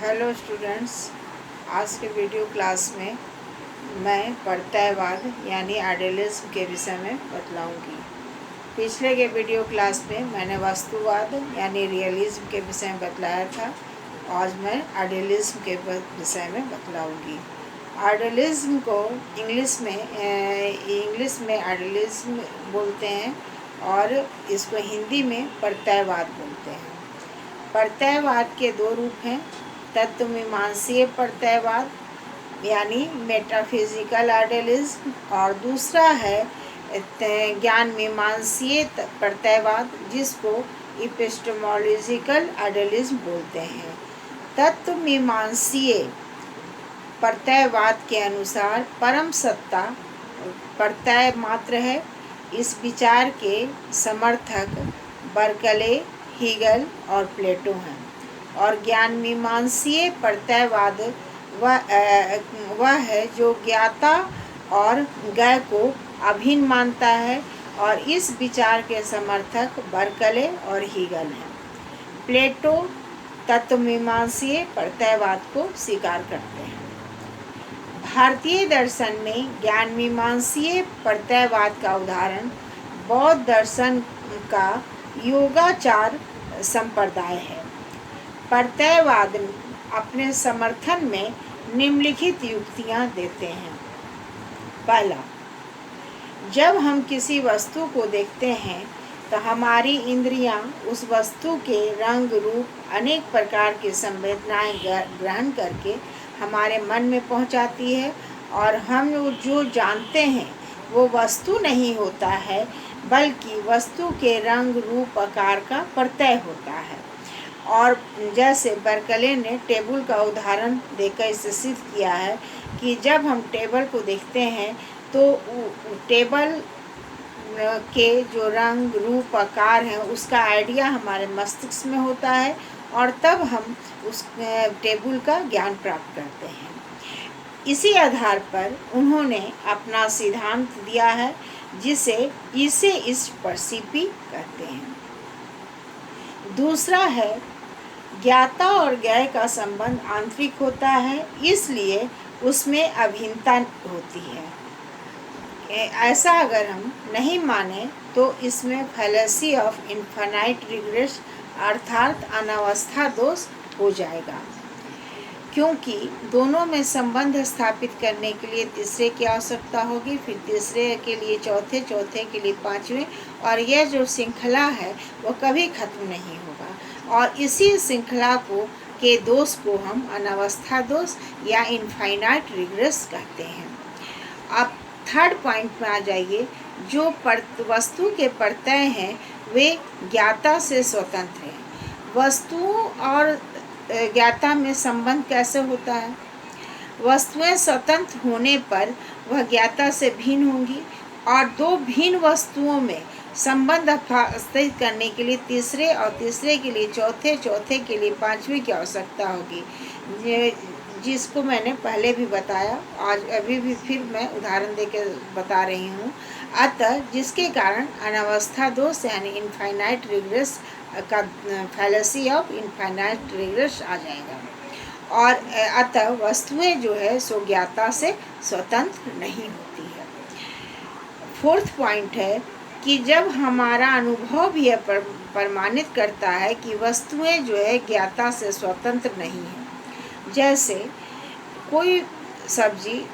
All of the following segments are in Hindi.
हेलो स्टूडेंट्स, आज के वीडियो क्लास में मैं प्रत्ययवाद यानी आइडियलिज्म के विषय में बतलाऊंगी। पिछले के वीडियो क्लास में मैंने वस्तुवाद यानी रियलिज्म के विषय में बतलाया था। आज मैं आइडियलिज्म के विषय में बतलाऊंगी। आइडियलिज्म को इंग्लिश में आइडियलिज्म बोलते हैं और इसको हिंदी में प्रत्ययवाद बोलते हैं। प्रत्ययवाद के दो रूप हैं, तत्वमीमांसीय प्रत्ययवाद यानी मेटाफिजिकल आइडियलिज्म और दूसरा है ज्ञान मीमांसीय प्रत्ययवाद जिसको इपिस्टेमोलॉजिकल आइडियलिज्म बोलते हैं। तत्वमीमांसीय प्रत्ययवाद के अनुसार परम सत्ता प्रत्यय मात्र है। इस विचार के समर्थक बर्कले, हीगल और प्लेटो हैं। और ज्ञान मीमांसीय प्रत्ययवाद वह है जो ज्ञाता और ज्ञेय को अभिन्न मानता है और इस विचार के समर्थक बर्कले और हीगल हैं। प्लेटो तत्वमीमांसीय प्रत्ययवाद को स्वीकार करते हैं। भारतीय दर्शन में ज्ञान मीमांसीय प्रत्ययवाद का उदाहरण बौद्ध दर्शन का योगाचार संप्रदाय है। प्रत्ययवाद अपने समर्थन में निम्नलिखित युक्तियां देते हैं। पहला, जब हम किसी वस्तु को देखते हैं तो हमारी इंद्रियां उस वस्तु के रंग रूप अनेक प्रकार की संवेदनाएं ग्रहण करके हमारे मन में पहुंचाती है और हम जो जानते हैं वो वस्तु नहीं होता है बल्कि वस्तु के रंग रूप आकार का प्रत्यय होता है। और जैसे बर्कले ने टेबल का उदाहरण देकर इसे सिद्ध किया है कि जब हम टेबल को देखते हैं तो टेबल के जो रंग रूप आकार हैं उसका आइडिया हमारे मस्तिष्क में होता है और तब हम उस टेबल का ज्ञान प्राप्त करते हैं। इसी आधार पर उन्होंने अपना सिद्धांत दिया है जिसे इस परसिपी कहते हैं। दूसरा है ज्ञाता और ज्ञेय का संबंध आंतरिक होता है, इसलिए उसमें अभिन्नता होती है। ऐसा अगर हम नहीं माने तो इसमें फैलेसी ऑफ इनफाइनाइट रिग्रेस अर्थात अनावस्था दोष हो जाएगा, क्योंकि दोनों में संबंध स्थापित करने के लिए तीसरे की आवश्यकता होगी, फिर तीसरे के लिए चौथे, चौथे के लिए पांचवें, और यह जो श्रृंखला है वो कभी खत्म नहीं होगा। और इसी श्रृंखला के दोष को हम अनावस्था दोष या इनफाइनाइट रिग्रेस कहते हैं। अब थर्ड पॉइंट में आ जाइए। जो वस्तु के प्रत्यय हैं वे ज्ञाता से स्वतंत्र हैं। वस्तुओं और ज्ञाता में संबंध कैसे होता है? वस्तुएं स्वतंत्र होने पर वह ज्ञाता से भिन्न होंगी और दो भिन्न वस्तुओं में संबंध स्थापित करने के लिए तीसरे और तीसरे के लिए चौथे, चौथे के लिए पांचवें की आवश्यकता होगी, जिसको मैंने पहले भी बताया, आज अभी भी फिर मैं उदाहरण देकर बता रही हूँ। अतः जिसके कारण अनावस्था दोष यानी इनफाइनाइट रिग्रेस का फैलेसी ऑफ इनफाइनाइट रिग्रेस आ जाएगा और अतः वस्तुएं जो है सो ज्ञाता से स्वतंत्र नहीं होती है। फोर्थ पॉइंट है कि जब हमारा अनुभव यह प्रमाणित करता है कि वस्तुएं जो है ज्ञाता से स्वतंत्र नहीं है। जैसे कोई सब्जी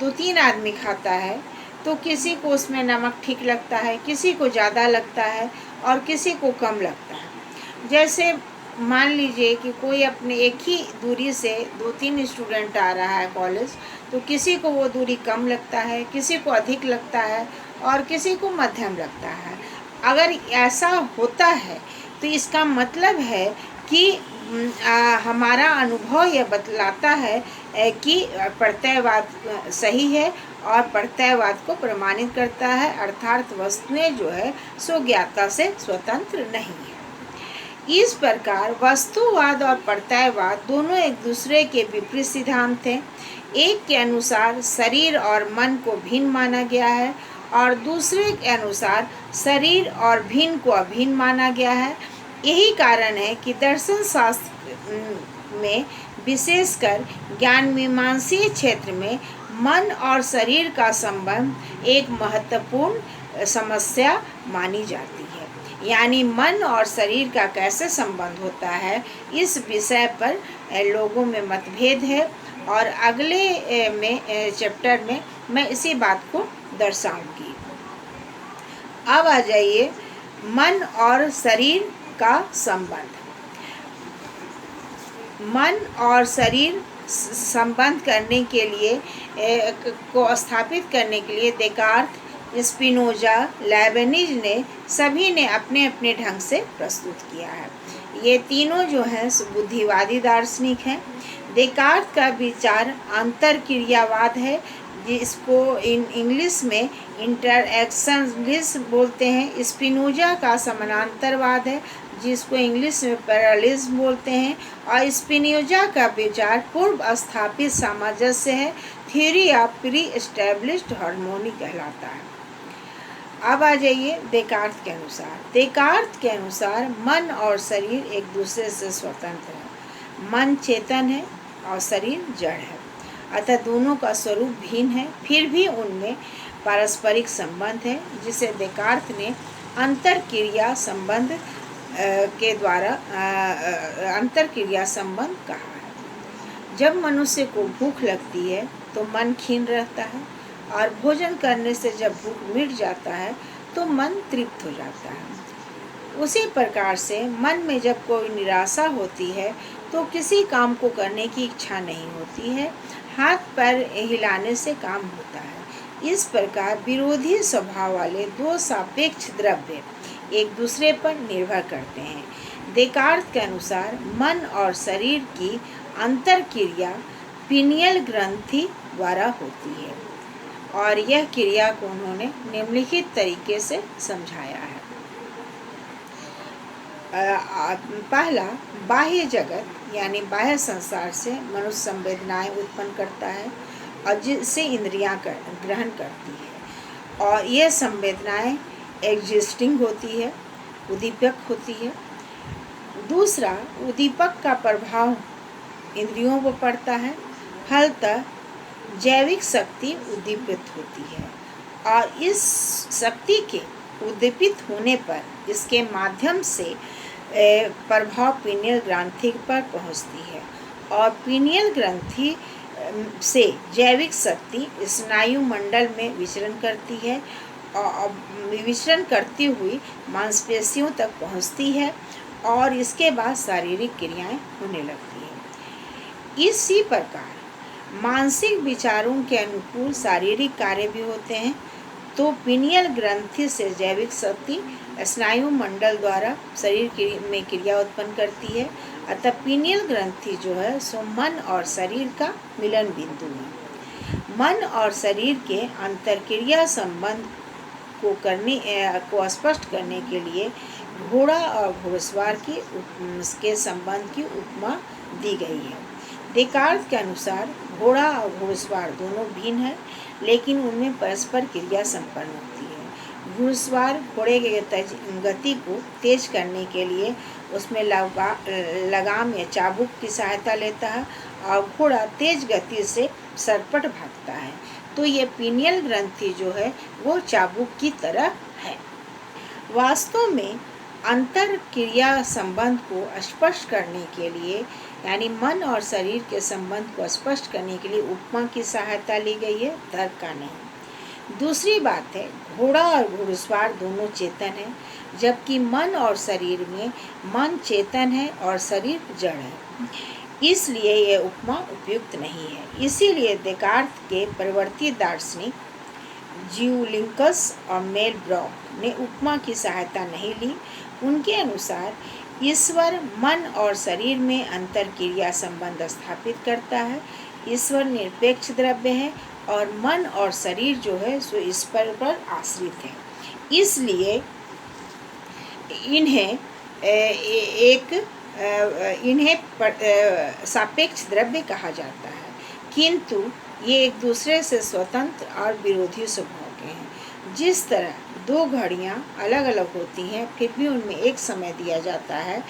2-3 आदमी खाता है तो किसी को उसमें नमक ठीक लगता है, किसी को ज़्यादा लगता है और किसी को कम लगता है। जैसे मान लीजिए कि कोई अपने एक ही दूरी से 2-3 स्टूडेंट आ रहा है कॉलेज, तो किसी को वो दूरी कम लगता है, किसी को अधिक लगता है और किसी को मध्यम लगता है। अगर ऐसा होता है तो इसका मतलब है कि हमारा अनुभव यह बतलाता है कि प्रत्ययवाद सही है और प्रत्ययवाद को प्रमाणित करता है, अर्थात वस्तुएं जो है सो ज्ञाता से स्वतंत्र नहीं है। इस प्रकार वस्तुवाद और प्रत्ययवाद दोनों एक दूसरे के विपरीत सिद्धांत हैं। एक के अनुसार शरीर और मन को भिन्न माना गया है और दूसरे के अनुसार शरीर और भिन्न को अभिन्न माना गया है। यही कारण है कि दर्शन शास्त्र में विशेषकर ज्ञान मीमांसीय क्षेत्र में मन और शरीर का संबंध एक महत्वपूर्ण समस्या मानी जाती है। यानी मन और शरीर का कैसे संबंध होता है, इस विषय पर लोगों में मतभेद है और अगले चैप्टर में मैं इसी बात को दर्शाऊंगी। अब आ जाइए मन और शरीर का संबंध। मन और शरीर संबंध करने के लिए को स्थापित करने के लिए देकार्त, स्पिनोजा, लेबनिज ने सभी ने अपने अपने ढंग से प्रस्तुत किया है। ये तीनों जो हैं बुद्धिवादी दार्शनिक हैं। देकार्त का विचार अंतरक्रियावाद है, जिसको इंग्लिश में इंटरएक्शनलिज्म बोलते हैं। स्पिनोजा का समानांतरवाद है, जिसको इंग्लिश में पैरेललिज्म बोलते हैं। और स्पिनोजा का विचार पूर्व स्थापित सामंजस्य है, theory of pre established harmony कहलाता है। अब आ जाइए देकार्त के अनुसार। देकार्त के अनुसार मन और शरीर एक दूसरे से स्वतंत्र है। मन चेतन है और शरीर जड़ है, अतः दोनों का स्वरूप भिन्न है, फिर भी उनमें पारस्परिक संबंध है, जिसे देकार्त ने अंतरक्रिया संबंध के द्वारा अंतरक्रिया संबंध कहा है। जब मनुष्य को भूख लगती है तो मन खीन रहता है, और भोजन करने से जब भूख मिट जाता है तो मन तृप्त हो जाता है। उसी प्रकार से मन में जब कोई निराशा होती है तो किसी काम को करने की इच्छा नहीं होती है, हाथ पैर हिलाने से काम होता है। इस प्रकार विरोधी स्वभाव वाले दो सापेक्ष द्रव्य एक दूसरे पर निर्भर करते हैं। देकार्त के अनुसार मन और शरीर की अंतरक्रिया पीनियल ग्रंथि द्वारा होती है, और यह क्रिया को उन्होंने निम्नलिखित तरीके से समझाया है। पहला, बाह्य जगत यानी बाह्य संसार से मनुष्य संवेदनाएं उत्पन्न करता है और जिससे इंद्रियां ग्रहण करती है, और यह संवेदनाएं एग्जिस्टिंग होती है, उद्दीपक होती है। दूसरा, उद्दीपक का प्रभाव इंद्रियों पर पड़ता है, फलतः जैविक शक्ति उद्दीपित होती है, और इस शक्ति के उद्दीपित होने पर इसके माध्यम से प्रभाव पीनियल ग्रंथि पर पहुंचती है, और पीनियल ग्रंथि से जैविक शक्ति स्नायु मंडल में विचरण करती है, और विचरण करती हुई मांसपेशियों तक पहुंचती है, और इसके बाद शारीरिक क्रियाएं होने लगती हैं। इसी प्रकार मानसिक विचारों के अनुकूल शारीरिक कार्य भी होते हैं। तो पीनियल ग्रंथि से जैविक शक्ति स्नायु मंडल द्वारा शरीर में क्रिया उत्पन्न करती है, अतः पीनियल ग्रंथि जो है सो मन और शरीर का मिलन बिंदु है। मन और शरीर के अंतरक्रिया संबंध को स्पष्ट करने के लिए घोड़ा और घुड़सवार के संबंध की उपमा दी गई है। देकार्त के अनुसार घोड़ा और घुड़सवार दोनों भिन्न हैं, लेकिन उनमें परस्पर क्रिया संपन्न होती है। घुड़सवार घोड़े के गति को तेज करने के लिए उसमें लगाम या चाबुक की सहायता लेता है, और घोड़ा तेज गति से सरपट भागता है। तो ये पीनियल ग्रंथि जो है वो चाबुक की तरह है। वास्तव में अंतर क्रिया संबंध को स्पष्ट करने के लिए, यानी मन और शरीर के संबंध को स्पष्ट करने के लिए उपमा की सहायता ली गई है, तर्क का नहीं। दूसरी बात है, घोड़ा और घुड़सवार दोनों चेतन है, जबकि मन और शरीर में मन चेतन है और शरीर जड़ है, इसलिए यह उपमा उपयुक्त नहीं है। इसीलिए देकार्त के परिवर्ती दार्शनिक ज्यूलिंकस और मेल ब्रॉक ने उपमा की सहायता नहीं ली। उनके अनुसार ईश्वर मन और शरीर में अंतरक्रिया संबंध स्थापित करता है। ईश्वर निरपेक्ष द्रव्य है और मन और शरीर जो है सो ईश्वर पर आश्रित है, इसलिए इन्हें सापेक्ष द्रव्य कहा जाता है, किंतु ये एक दूसरे से स्वतंत्र और विरोधी स्वभाव के हैं। जिस तरह दो घड़ियां अलग अलग होती हैं, फिर भी उनमें एक समय दिया जाता है,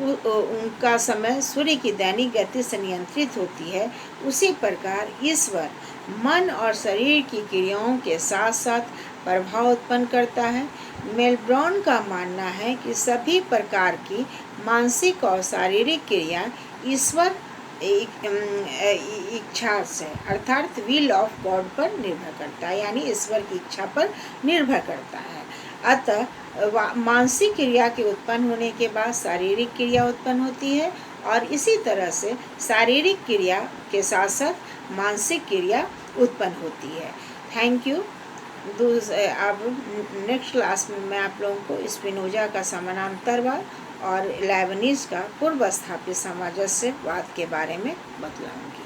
उनका समय सूर्य की दैनिक गति से नियंत्रित होती है, उसी प्रकार ईश्वर मन और शरीर की क्रियाओं के साथ साथ प्रभाव उत्पन्न करता है। मेलब्रॉन का मानना है कि सभी प्रकार की मानसिक और शारीरिक क्रिया ईश्वर इच्छा से अर्थात विल ऑफ गॉड पर निर्भर करता है, यानी ईश्वर की इच्छा पर निर्भर करता है। अतः मानसिक क्रिया के उत्पन्न होने के बाद शारीरिक क्रिया उत्पन्न होती है और इसी तरह से शारीरिक क्रिया के साथ साथ मानसिक क्रिया उत्पन्न होती है। Thank you. अब नेक्स्ट क्लास में मैं आप लोगों को स्पिनोजा का समानांतरवाद और लेबनीज का पूर्व स्थापित सामंजस्यवाद के बारे में बतलाऊंगी।